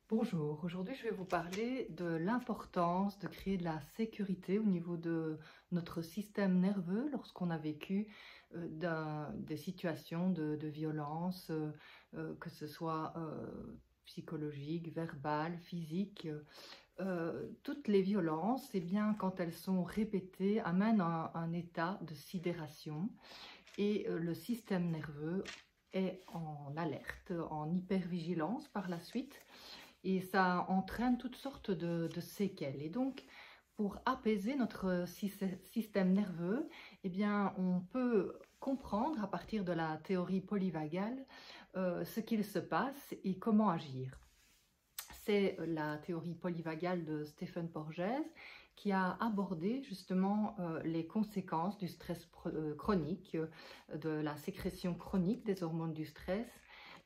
Bonjour, aujourd'hui je vais vous parler de l'importance de créer de la sécurité au niveau de notre système nerveux lorsqu'on a vécu des situations de violence, que ce soit psychologique, verbale, physique. Toutes les violences, eh bien, quand elles sont répétées, amènent un état de sidération et le système nerveux est en alerte, en hypervigilance par la suite et ça entraîne toutes sortes de séquelles. Et donc, pour apaiser notre système nerveux, eh bien, on peut comprendre à partir de la théorie polyvagale ce qu'il se passe et comment agir. C'est la théorie polyvagale de Stephen Porges qui a abordé justement les conséquences du stress chronique, de la sécrétion chronique des hormones du stress.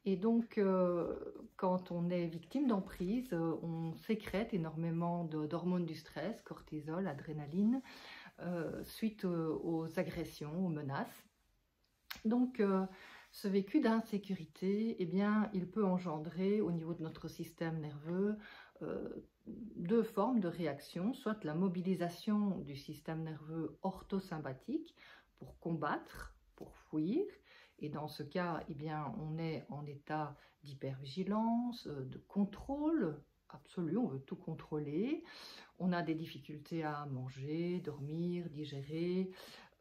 Et donc, quand on est victime d'emprise, on sécrète énormément d'hormones du stress, cortisol, adrénaline, suite aux agressions, aux menaces. Donc, ce vécu d'insécurité, eh bien, il peut engendrer au niveau de notre système nerveux deux formes de réaction, soit la mobilisation du système nerveux orthosympathique pour combattre, pour fuir, et dans ce cas, eh bien, on est en état d'hypervigilance, de contrôle absolu, on veut tout contrôler, on a des difficultés à manger, dormir, digérer,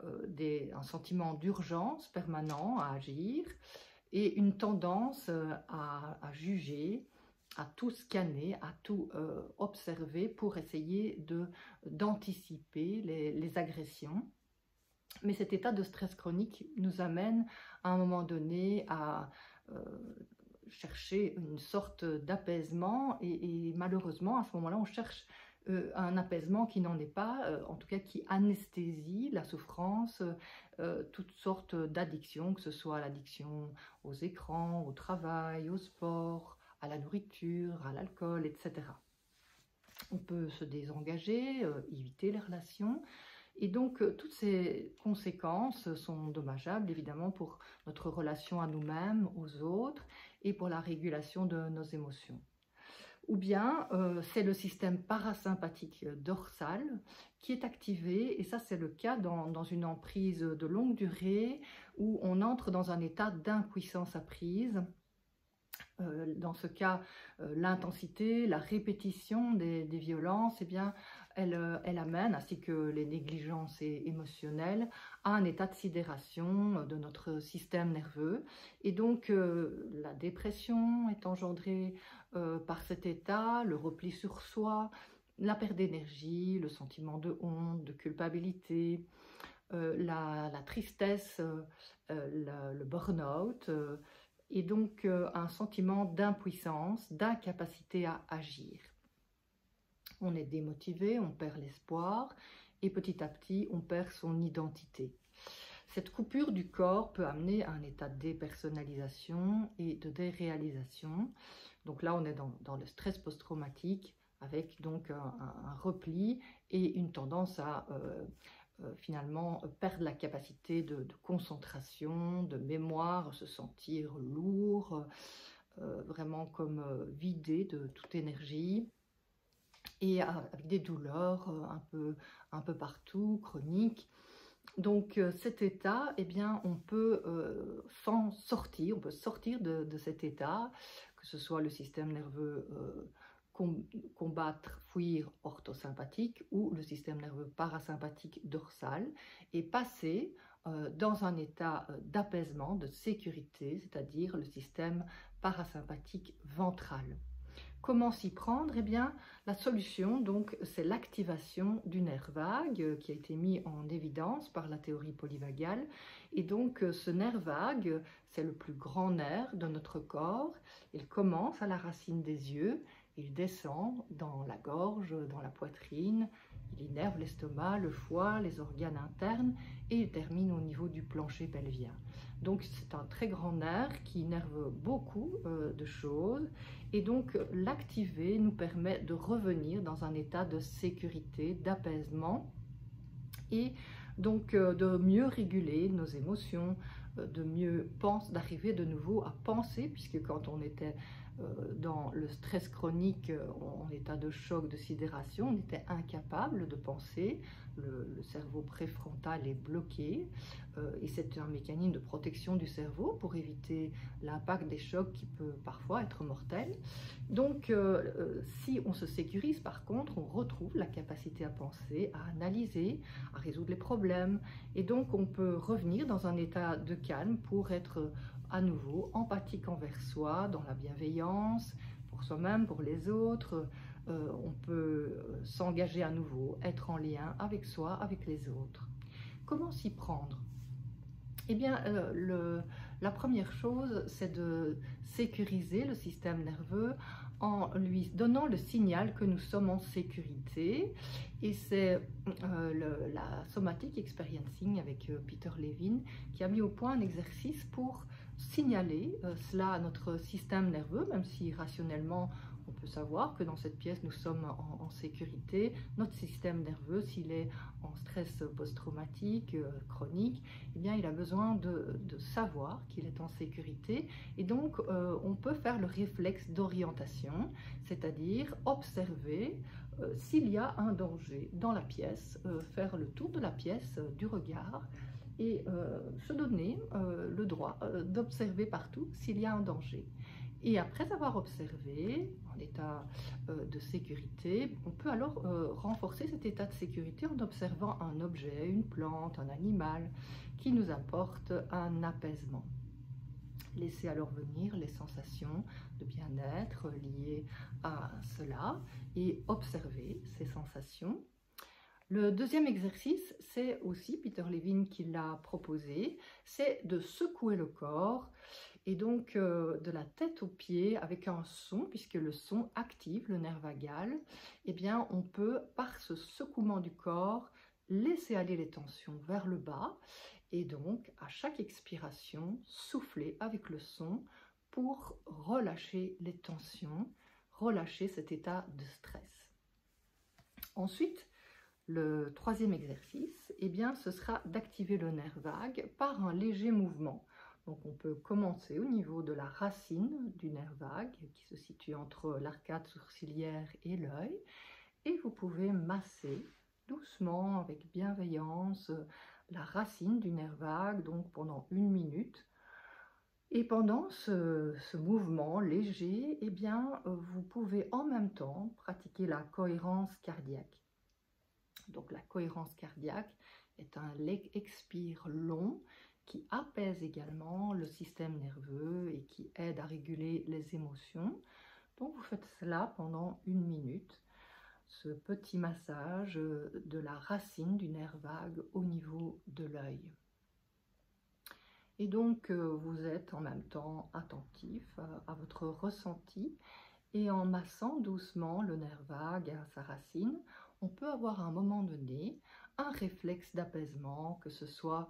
un sentiment d'urgence permanent à agir et une tendance à juger, à tout scanner, à tout observer pour essayer d'anticiper les agressions. Mais cet état de stress chronique nous amène à un moment donné à chercher une sorte d'apaisement et malheureusement à ce moment-là on cherche un apaisement qui n'en est pas, en tout cas qui anesthésie la souffrance, toutes sortes d'addictions, que ce soit l'addiction aux écrans, au travail, au sport, à la nourriture, à l'alcool, etc. On peut se désengager, éviter les relations. Et donc, toutes ces conséquences sont dommageables, évidemment, pour notre relation à nous-mêmes, aux autres, et pour la régulation de nos émotions. Ou bien, c'est le système parasympathique dorsal qui est activé, et ça, c'est le cas dans une emprise de longue durée, où on entre dans un état d'impuissance apprise. Dans ce cas, l'intensité, la répétition des violences, eh bien, elle amène, ainsi que les négligences émotionnelles, à un état de sidération de notre système nerveux. Et donc, la dépression est engendrée par cet état, le repli sur soi, la perte d'énergie, le sentiment de honte, de culpabilité, la tristesse, le burn-out, et donc un sentiment d'impuissance, d'incapacité à agir. On est démotivé, on perd l'espoir et petit à petit on perd son identité. Cette coupure du corps peut amener à un état de dépersonnalisation et de déréalisation. Donc là on est dans le stress post-traumatique avec donc un repli et une tendance à finalement perdre la capacité de concentration, de mémoire, se sentir lourd, vraiment comme vidé de toute énergie et avec des douleurs un peu partout, chroniques. Donc cet état, eh bien, on peut s'en sortir, on peut sortir de cet état, que ce soit le système nerveux combattre, fuir orthosympathique ou le système nerveux parasympathique dorsal et passer dans un état d'apaisement, de sécurité, c'est-à-dire le système parasympathique ventral. Comment s'y prendre? Eh bien, la solution, donc, c'est l'activation du nerf vague qui a été mis en évidence par la théorie polyvagale. Et donc, ce nerf vague, c'est le plus grand nerf de notre corps. Il commence à la racine des yeux, il descend dans la gorge, dans la poitrine, il innerve l'estomac, le foie, les organes internes et il termine au niveau du plancher pelvien. Donc, c'est un très grand nerf qui innerve beaucoup de choses. Et donc, l'activer nous permet de revenir dans un état de sécurité, d'apaisement et donc de mieux réguler nos émotions, de mieux penser, d'arriver de nouveau à penser, puisque quand on était dans le stress chronique, en état de choc, de sidération, on était incapable de penser, le cerveau préfrontal est bloqué, et c'est un mécanisme de protection du cerveau pour éviter l'impact des chocs qui peut parfois être mortel. Donc, si on se sécurise, par contre, on retrouve la capacité à penser, à analyser, à résoudre les problèmes, et donc on peut revenir dans un état de calme pour être à nouveau empathique envers soi, dans la bienveillance, pour soi-même, pour les autres. On peut s'engager à nouveau, être en lien avec soi, avec les autres. Comment s'y prendre? Eh bien, la première chose, c'est de sécuriser le système nerveux en lui donnant le signal que nous sommes en sécurité. Et c'est la Somatic Experiencing avec Peter Levine qui a mis au point un exercice pour signaler cela à notre système nerveux, même si rationnellement on peut savoir que dans cette pièce nous sommes en sécurité. Notre système nerveux, s'il est en stress post-traumatique, chronique, eh bien il a besoin de savoir qu'il est en sécurité, et donc on peut faire le réflexe d'orientation, c'est-à-dire observer s'il y a un danger dans la pièce, faire le tour de la pièce du regard, et se donner le droit d'observer partout s'il y a un danger. Et après avoir observé en état de sécurité, on peut alors renforcer cet état de sécurité en observant un objet, une plante, un animal qui nous apporte un apaisement. Laissez alors venir les sensations de bien-être liées à cela et observer ces sensations. Le deuxième exercice, c'est aussi Peter Levine qui l'a proposé, c'est de secouer le corps, et donc de la tête aux pieds avec un son, puisque le son active le nerf vagal. Eh bien, on peut, par ce secouement du corps, laisser aller les tensions vers le bas, et donc à chaque expiration, souffler avec le son pour relâcher les tensions, relâcher cet état de stress. Ensuite, le troisième exercice, eh bien, ce sera d'activer le nerf vague par un léger mouvement. Donc on peut commencer au niveau de la racine du nerf vague qui se situe entre l'arcade sourcilière et l'œil, et vous pouvez masser doucement, avec bienveillance, la racine du nerf vague, donc pendant 1 minute. Et pendant ce mouvement léger, eh bien, vous pouvez en même temps pratiquer la cohérence cardiaque. Donc la cohérence cardiaque est un expire long qui apaise également le système nerveux et qui aide à réguler les émotions. Donc vous faites cela pendant 1 minute, ce petit massage de la racine du nerf vague au niveau de l'œil. Et donc vous êtes en même temps attentif à votre ressenti, et en massant doucement le nerf vague à sa racine, on peut avoir à un moment donné un réflexe d'apaisement, que ce soit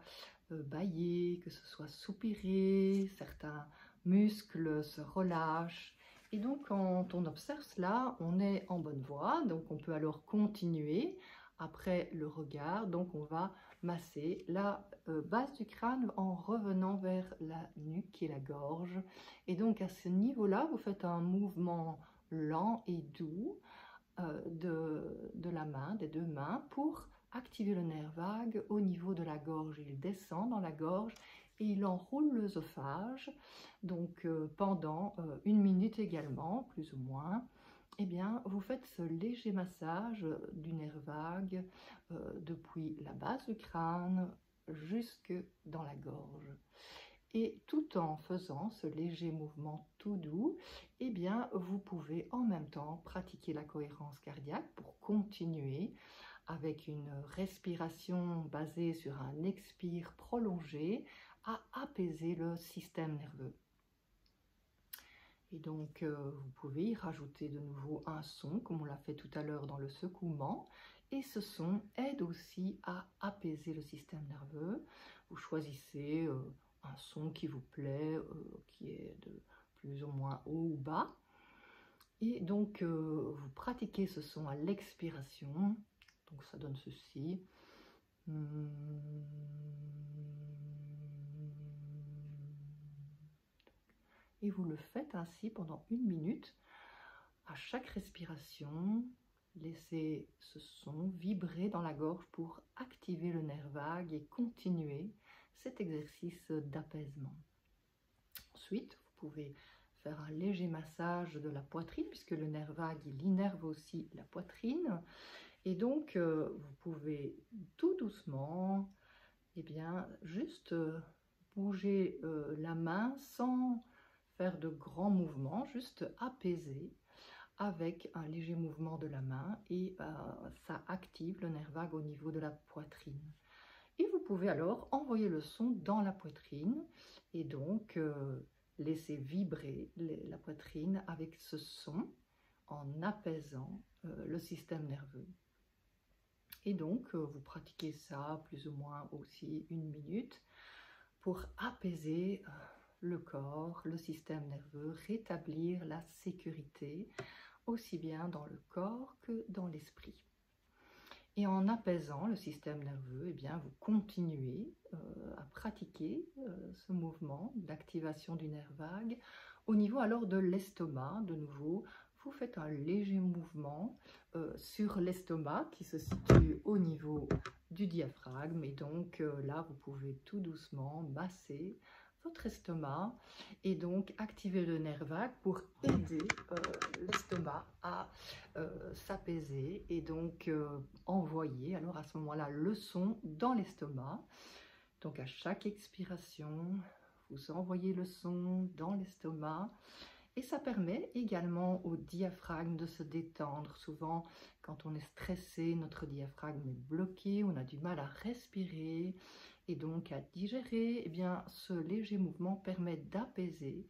bâiller, que ce soit soupirer, certains muscles se relâchent. Et donc quand on observe cela, on est en bonne voie, donc on peut alors continuer après le regard. Donc on va masser la base du crâne en revenant vers la nuque et la gorge. Et donc à ce niveau-là, vous faites un mouvement lent et doux de la main, des deux mains, pour activer le nerf vague au niveau de la gorge. Il descend dans la gorge et il enroule l'œsophage. Donc pendant 1 minute également, plus ou moins, eh bien, vous faites ce léger massage du nerf vague depuis la base du crâne jusque dans la gorge. Et tout en faisant ce léger mouvement tout doux, eh bien, vous pouvez en même temps pratiquer la cohérence cardiaque pour continuer avec une respiration basée sur un expire prolongé à apaiser le système nerveux. Et donc, vous pouvez y rajouter de nouveau un son, comme on l'a fait tout à l'heure dans le secouement. Et ce son aide aussi à apaiser le système nerveux. Vous choisissez un son qui vous plaît, qui est de plus ou moins haut ou bas. Et donc, vous pratiquez ce son à l'expiration. Donc, ça donne ceci. Et vous le faites ainsi pendant 1 minute. À chaque respiration, laissez ce son vibrer dans la gorge pour activer le nerf vague et continuer cet exercice d'apaisement. Ensuite, vous pouvez faire un léger massage de la poitrine, puisque le nerf vague, il innerve aussi la poitrine. Et donc, vous pouvez tout doucement, juste bouger la main sans faire de grands mouvements, juste apaiser avec un léger mouvement de la main et ça active le nerf vague au niveau de la poitrine. Et vous pouvez alors envoyer le son dans la poitrine et donc laisser vibrer la poitrine avec ce son en apaisant le système nerveux. Et donc vous pratiquez ça plus ou moins aussi 1 minute pour apaiser le corps, le système nerveux, rétablir la sécurité aussi bien dans le corps que dans l'esprit. Et en apaisant le système nerveux, vous continuez à pratiquer ce mouvement d'activation du nerf vague. Au niveau alors de l'estomac, de nouveau, vous faites un léger mouvement sur l'estomac qui se situe au niveau du diaphragme. Et donc là, vous pouvez tout doucement masser votre estomac et donc activer le nerf vague pour aider l'estomac à s'apaiser et donc envoyer alors à ce moment-là le son dans l'estomac. Donc à chaque expiration, vous envoyez le son dans l'estomac et ça permet également au diaphragme de se détendre. Souvent, quand on est stressé, notre diaphragme est bloqué, on a du mal à respirer et donc à digérer. Ce léger mouvement permet d'apaiser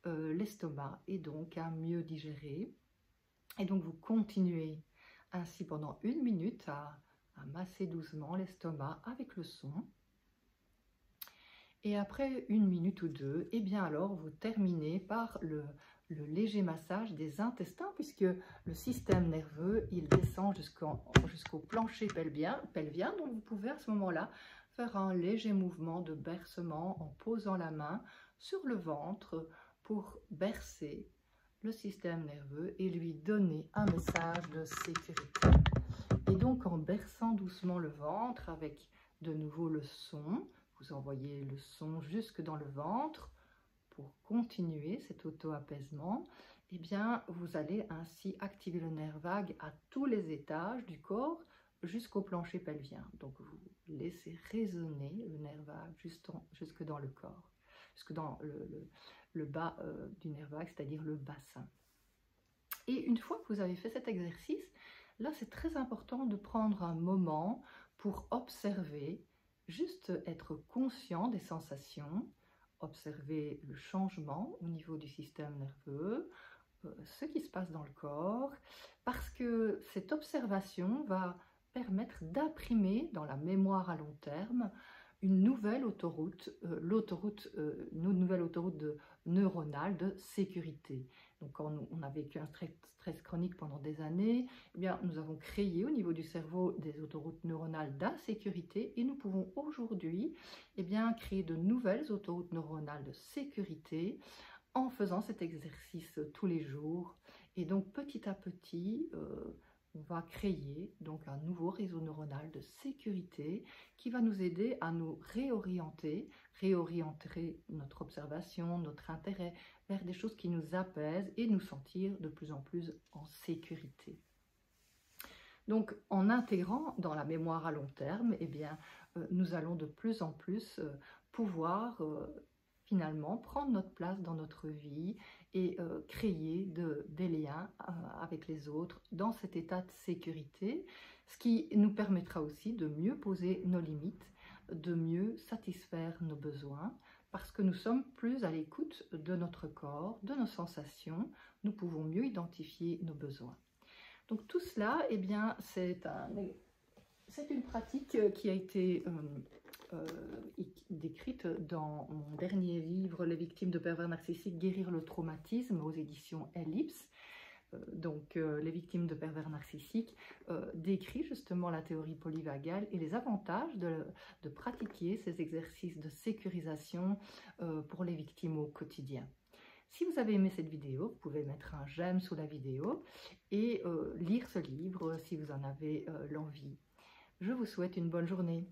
l'estomac et donc à mieux digérer. Et donc vous continuez ainsi pendant 1 minute à masser doucement l'estomac avec le son. Et après 1 minute ou deux, alors vous terminez par le léger massage des intestins, puisque le système nerveux, il descend jusqu'au plancher pelvien. Donc vous pouvez à ce moment-là faire un léger mouvement de bercement en posant la main sur le ventre pour bercer le système nerveux et lui donner un message de sécurité. Et donc en berçant doucement le ventre avec de nouveau le son, vous envoyez le son jusque dans le ventre pour continuer cet auto-apaisement. Vous allez ainsi activer le nerf vague à tous les étages du corps jusqu'au plancher pelvien. Donc vous laissez résonner le nerf vague jusque dans le corps, jusque dans le bas du nerf vague, c'est-à-dire le bassin. Et une fois que vous avez fait cet exercice, là c'est très important de prendre un moment pour observer, juste être conscient des sensations, observer le changement au niveau du système nerveux, ce qui se passe dans le corps, parce que cette observation va permettre d'imprimer dans la mémoire à long terme une nouvelle autoroute, nouvelle autoroute neuronale de sécurité. Donc quand on a vécu un stress chronique pendant des années, nous avons créé au niveau du cerveau des autoroutes neuronales d'insécurité et nous pouvons aujourd'hui créer de nouvelles autoroutes neuronales de sécurité en faisant cet exercice tous les jours. Et donc petit à petit, on va créer donc un nouveau réseau neuronal de sécurité qui va nous aider à nous réorienter notre observation, notre intérêt vers des choses qui nous apaisent et nous sentir de plus en plus en sécurité. Donc en intégrant dans la mémoire à long terme, nous allons de plus en plus pouvoir finalement prendre notre place dans notre vie et créer des liens avec les autres dans cet état de sécurité, ce qui nous permettra aussi de mieux poser nos limites, de mieux satisfaire nos besoins, parce que nous sommes plus à l'écoute de notre corps, de nos sensations, nous pouvons mieux identifier nos besoins. Donc tout cela, c'est une pratique qui a été décrite dans mon dernier livre, Les victimes de pervers narcissiques, guérir le traumatisme, aux éditions Ellipse. Les victimes de pervers narcissiques décrit justement la théorie polyvagale et les avantages de pratiquer ces exercices de sécurisation pour les victimes au quotidien. Si vous avez aimé cette vidéo, vous pouvez mettre un j'aime sous la vidéo et lire ce livre si vous en avez l'envie. Je vous souhaite une bonne journée.